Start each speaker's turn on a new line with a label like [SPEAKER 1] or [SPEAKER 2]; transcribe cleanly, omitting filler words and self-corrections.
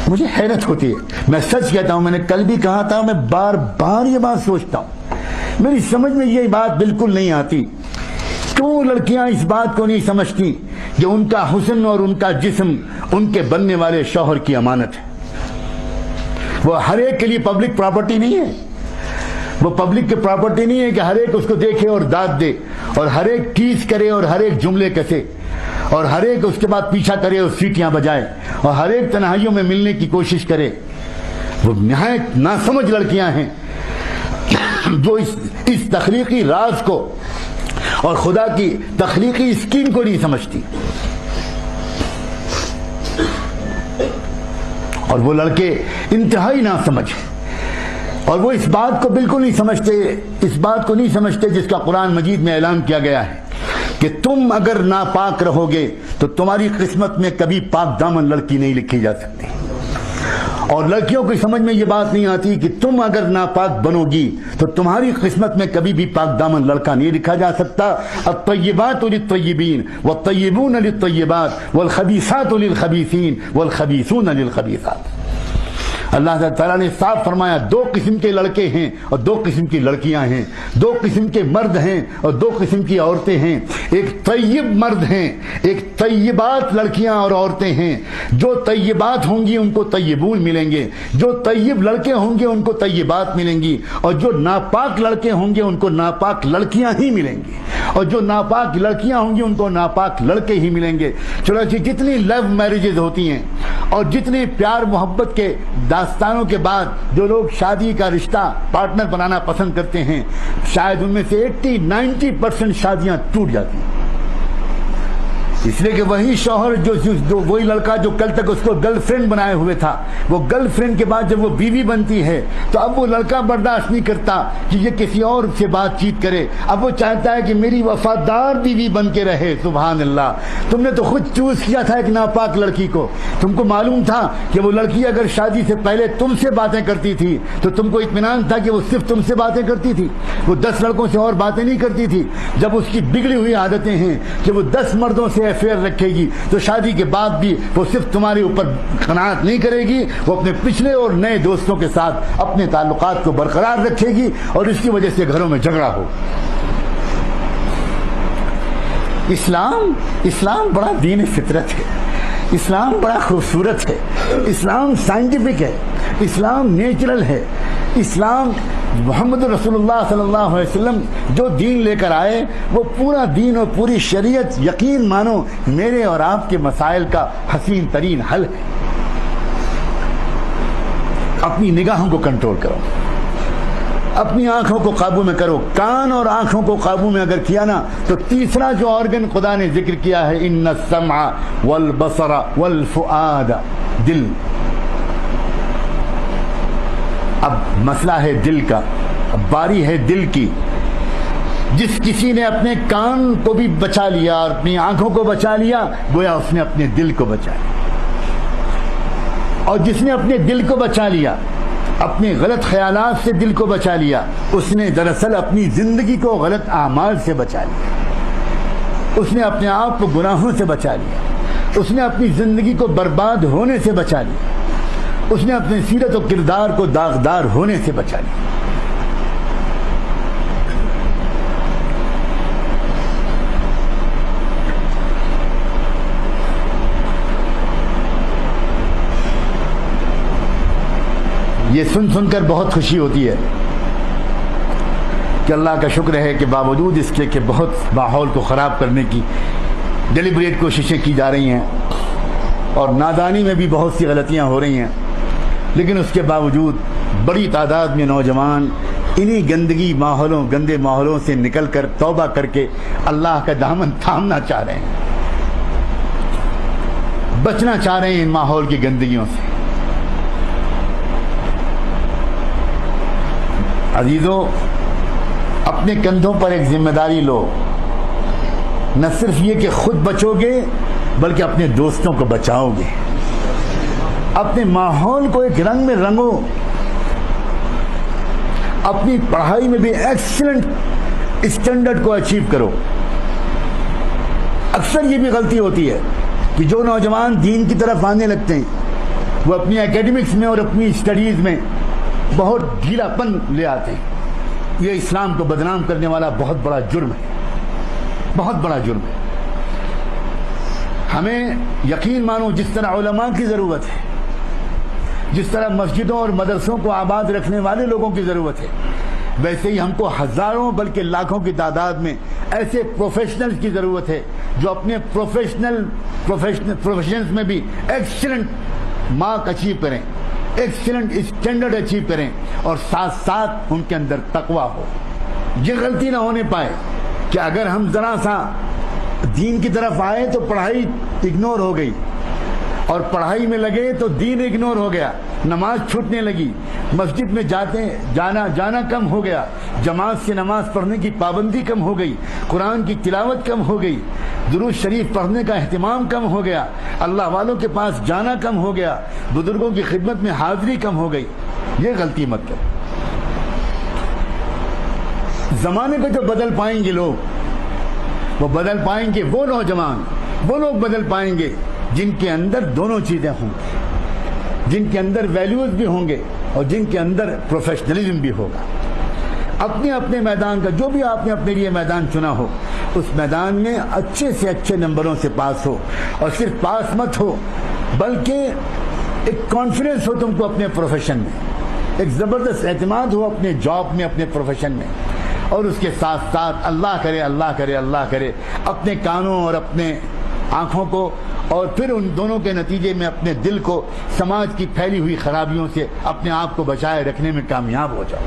[SPEAKER 1] مجھے حیرت ہوتی ہے، میں سچ کہتا ہوں، میں نے کل بھی کہا تھا، میں بار بار یہ بات سوچتا ہوں، میری سمجھ میں یہ بات بالکل نہیں آتی، کیوں لڑکیاں اس بات کو نہیں سمجھتی کہ ان کا حسن اور ان کا جسم ان کے بننے والے شوہر کی امانت ہے۔ وہ ہر ایک کے لیے پبلک پراپرٹی نہیں ہے، وہ پبلک کی پراپرٹی نہیں ہے کہ ہر ایک اس کو دیکھے اور داد دے اور ہر ایک ٹیز کرے اور ہر ایک جملے کسے اور ہر ایک اس کے بعد پیچھا کرے اور سیٹیاں بجائے اور ہر ایک تنہائیوں میں ملنے کی کوشش کرے۔ وہ نہایت ناسمجھ لڑکیاں ہیں جو اس تخلیقی راز کو اور خدا کی تخلیقی اسکیم کو نہیں سمجھتی، اور وہ لڑکے انتہائی ناسمجھ ہیں، اور وہ اس بات کو بالکل نہیں سمجھتے، اس بات کو نہیں سمجھتے جس کا قرآن مجید میں اعلان کیا گیا ہے کہ تم اگر ناپاک رہو گے تو تمہاری قسمت میں کبھی پاک دامن لڑکی نہیں لکھی جا سکتی، اور لڑکیوں کی سمجھ میں یہ بات نہیں آتی کہ تم اگر ناپاک بنو گی تو تمہاری قسمت میں کبھی بھی پاک دامن لڑکا نہیں لکھا جا سکتا۔ الطیبات للطیبین والطیبون للطیبات والخبیثات للخبیثین والخبیثون للخبیثات۔ اللہ تعالیٰ نے صاف فرمایا دو قسم کے لڑکے ہیں اور دو قسم کی لڑکیاں ہیں، دو قسم کے مرد ہیں اور دو قسم کی عورتیں ہیں، ایک طیب مرد ہیں، ایک طیبات لڑکیاں اور عورتیں ہیں۔ جو طیبات ہوں گی ان کو طیبون ملیں گے، جو طیب لڑکے ہوں گے ان کو طیبات ملیں گی، اور جو ناپاک لڑکے ہوں گے ان کو ناپاک لڑکیاں ہی ملیں گی، اور جو ناپاک لڑکیاں ہوں گی ان کو ناپاک لڑکے ہی ملیں گے۔ چنانچہ جتنی لو میرجز ہوتی ہیں اور جتنے پیار محبت کے داستانوں کے بعد جو لوگ شادی کا رشتہ پارٹنر بنانا پسند کرتے ہیں، شاید ان میں سے 80-90% شادیاں ٹوٹ جاتی ہیں، اس لیے کہ وہی شوہر جو وہی لڑکا جو کل تک اس کو گرل فرینڈ بنائے ہوئے تھا، وہ گرل فرینڈ کے بعد جب وہ بیوی بنتی ہے تو اب وہ لڑکا برداشت نہیں کرتا کہ یہ کسی اور سے بات چیت کرے، اب وہ چاہتا ہے کہ میری وفادار بیوی بن کے رہے۔ سبحان اللہ، تم نے تو خود چوز کیا تھا ایک ناپاک لڑکی کو، تم کو معلوم تھا کہ وہ لڑکی اگر شادی سے پہلے تم سے باتیں کرتی تھی تو تم کو اطمینان تھا کہ وہ صرف تم سے باتیں کرتی تھی، وہ 10 لڑکوں سے اور باتیں نہیں کرتی تھی۔ جب اس کی بگڑی ہوئی عادتیں ہیں کہ وہ 10 مردوں سے افیئر رکھے گی تو شادی کے بعد بھی وہ صرف تمہارے اوپر قناعت نہیں کرے گی، وہ اپنے پچھلے اور نئے دوستوں کے ساتھ اپنے تعلقات کو برقرار رکھے گی اور اس کی وجہ سے گھروں میں جھگڑا ہو۔ اسلام بڑا دین فطرت ہے، اسلام بڑا خوبصورت ہے، اسلام سائنٹیفک ہے، اسلام نیچرل ہے، اسلام محمد رسول اللہ صلی اللہ علیہ وسلم جو دین لے کر آئے وہ پورا دین اور پوری شریعت یقین مانو میرے اور آپ کے مسائل کا حسین ترین حل ہے۔ اپنی نگاہوں کو کنٹرول کرو، اپنی آنکھوں کو قابو میں کرو، کان اور آنکھوں کو قابو میں اگر کیا نا تو تیسرا جو آرگن خدا نے ذکر کیا ہے ان السمع والبصر والفؤاد، دل۔ اب مسئلہ ہے دل کا، اب باری ہے دل کی۔ جس کسی نے اپنے کان کو بھی بچا لیا اور اپنی آنکھوں کو بچا لیا گویا اس نے اپنے دل کو بچا لیا، اور جس نے اپنے دل کو بچا لیا، اپنے غلط خیالات سے دل کو بچا لیا، اس نے دراصل اپنی زندگی کو غلط اعمال سے بچا لیا، اس نے اپنے آپ کو گناہوں سے بچا لیا، اس نے اپنی زندگی کو برباد ہونے سے بچا لیا، اس نے اپنے سیرت و کردار کو داغدار ہونے سے بچا لیا۔ یہ سن کر بہت خوشی ہوتی ہے کہ اللہ کا شکر ہے کہ باوجود اس کے کہ بہت ماحول کو خراب کرنے کی ڈیلیبریٹ کوششیں کی جا رہی ہیں اور نادانی میں بھی بہت سی غلطیاں ہو رہی ہیں، لیکن اس کے باوجود بڑی تعداد میں نوجوان انہی گندے ماحولوں سے نکل کر توبہ کر کے اللہ کا دامن تھامنا چاہ رہے ہیں، بچنا چاہ رہے ہیں ان ماحول کی گندگیوں سے۔ عزیزو، اپنے کندھوں پر ایک ذمہ داری لو، نہ صرف یہ کہ خود بچو گے بلکہ اپنے دوستوں کو بچاؤ گے، اپنے ماحول کو ایک رنگ میں رنگو، اپنی پڑھائی میں بھی ایکسلنٹ اسٹینڈرڈ کو اچیو کرو۔ اکثر یہ بھی غلطی ہوتی ہے کہ جو نوجوان دین کی طرف آنے لگتے ہیں وہ اپنی اکیڈمکس میں اور اپنی اسٹڈیز میں بہت ڈھیلا پن لے آتے ہیں. یہ اسلام کو بدنام کرنے والا بہت بڑا جرم ہے, بہت بڑا جرم ہے. ہمیں یقین مانو جس طرح علماء کی ضرورت ہے, جس طرح مسجدوں اور مدرسوں کو آباد رکھنے والے لوگوں کی ضرورت ہے, ویسے ہی ہم کو ہزاروں بلکہ لاکھوں کی تعداد میں ایسے پروفیشنلز کی ضرورت ہے جو اپنے پروفیشنز میں بھی ایکسیلنٹ مارک اچیو کریں, ایکسیلنٹ اسٹینڈرڈ اچیو کریں, اور ساتھ ساتھ ان کے اندر تقویٰ ہو. یہ غلطی نہ ہونے پائے کہ اگر ہم ذرا سا دین کی طرف آئے تو پڑھائی اگنور ہو گئی, اور پڑھائی میں لگے تو دین اگنور ہو گیا, نماز چھوٹنے لگی, مسجد میں جانا کم ہو گیا, جماعت سے نماز پڑھنے کی پابندی کم ہو گئی, قرآن کی تلاوت کم ہو گئی, درود شریف پڑھنے کا اہتمام کم ہو گیا, اللہ والوں کے پاس جانا کم ہو گیا, بزرگوں کی خدمت میں حاضری کم ہو گئی. یہ غلطی مت کرو. زمانے کو جو بدل پائیں گے لوگ, وہ بدل پائیں گے, وہ نوجوان, وہ لوگ بدل پائیں گے جن کے اندر دونوں چیزیں ہوں گی, جن کے اندر ویلیوز بھی ہوں گے اور جن کے اندر پروفیشنلزم بھی ہوگا. اپنے اپنے میدان کا جو بھی آپ نے اپنے لیے میدان چنا ہو, اس میدان میں اچھے سے اچھے نمبروں سے پاس ہو, اور صرف پاس مت ہو بلکہ ایک کانفیڈنس ہو تم کو اپنے پروفیشن میں, ایک زبردست اعتماد ہو اپنے جاب میں, اپنے پروفیشن میں, اور اس کے ساتھ ساتھ اللہ کرے اللہ کرے اللہ کرے اپنے کانوں اور اپنے آنکھوں کو, اور پھر ان دونوں کے نتیجے میں اپنے دل کو سماج کی پھیلی ہوئی خرابیوں سے اپنے آپ کو بچائے رکھنے میں کامیاب ہو جاؤ.